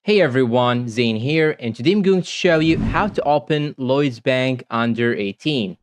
Hey everyone, Zane here, and today I'm going to show you how to open Lloyds Bank under 18.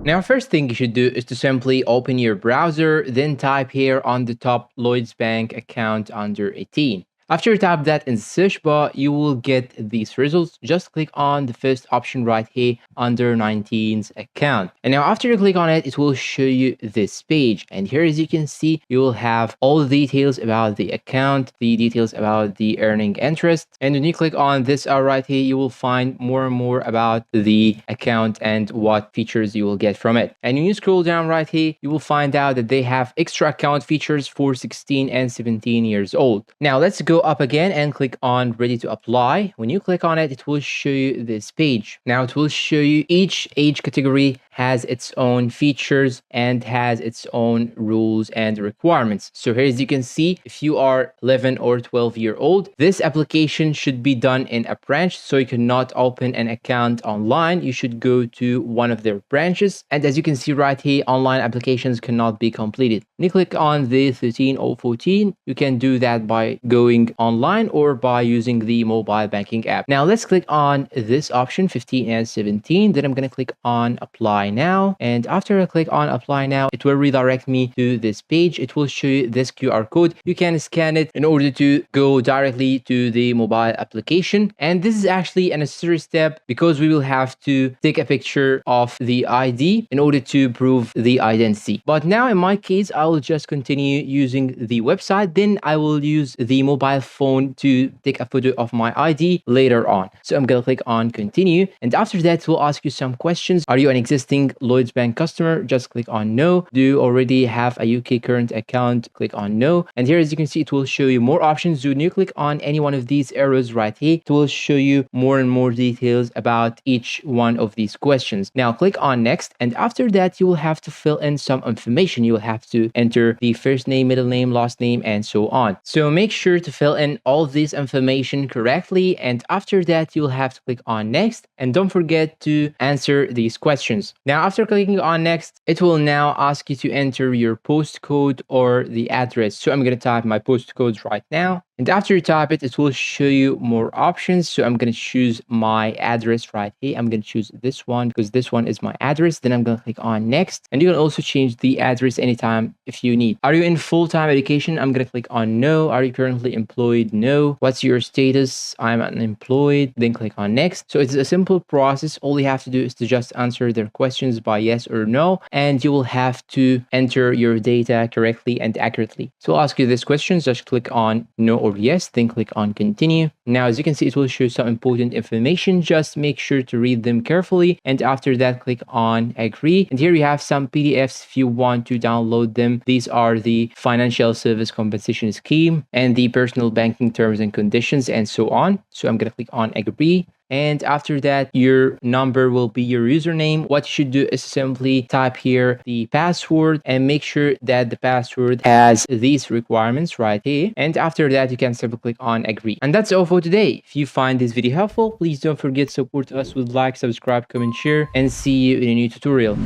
Now, first thing you should do is to simply open your browser, then type here on the top Lloyds Bank account under 18. After you type that in the search bar, you will get these results. Just click on the first option right here under 19's account. And now after you click on it, it will show you this page. And here, as you can see, you will have all the details about the account, the details about the earning interest. And when you click on this right here, you will find more and more about the account and what features you will get from it. And when you scroll down right here, you will find out that they have extra account features for 16 and 17 years old. Now let's go up again and click on ready to apply. When you click on it, it will show you this page. Now it will show you each age category has its own features and has its own rules and requirements. So here, as you can see, if you are 11 or 12-year-old, this application should be done in a branch. So you cannot open an account online. You should go to one of their branches. And as you can see right here, online applications cannot be completed. When you click on the 13 or 14, you can do that by going online or by using the mobile banking app. Now let's click on this option 15 and 17. Then I'm going to click on apply now, and after I click on apply now, it will redirect me to this page. It will show you this QR code. You can scan it in order to go directly to the mobile application, and this is actually a necessary step because we will have to take a picture of the ID in order to prove the identity. But now in my case, I will just continue using the website, then I will use the mobile phone to take a photo of my ID later on. So I'm gonna click on continue, and after that we'll ask you some questions. Are you an existing Lloyds Bank customer? Just click on no. Do you already have a UK current account? Click on no. And here, as you can see, it will show you more options. When you click on any one of these arrows right here, it will show you more and more details about each one of these questions. Now click on next, and after that you will have to fill in some information. You will have to enter the first name, middle name, last name, and so on. So make sure to fill in all this information correctly, and after that you'll have to click on next, and don't forget to answer these questions. Now after clicking on next, it will now ask you to enter your postcode or the address. So I'm going to type my postcodes right now. And after you type it, it will show you more options. So I'm going to choose my address right here. I'm going to choose this one because this one is my address. Then I'm going to click on next. And you can also change the address anytime if you need. Are you in full-time education? I'm going to click on no. Are you currently employed? No. What's your status? I'm unemployed. Then click on next. So it's a simple process. All you have to do is to just answer their questions by yes or no. And you will have to enter your data correctly and accurately. So I'll ask you this question. Just click on no or yes, then click on continue. Now, as you can see, it will show some important information. Just make sure to read them carefully. And after that, click on agree. And here you have some PDFs if you want to download them. These are the financial service compensation scheme and the personal banking terms and conditions and so on. So I'm going to click on agree. And after that, your number will be your username. What you should do is simply type here the password and make sure that the password has these requirements right here. And after that, you can simply click on agree. And that's all for today. If you find this video helpful, please don't forget to support us with like, subscribe, comment, share, and see you in a new tutorial.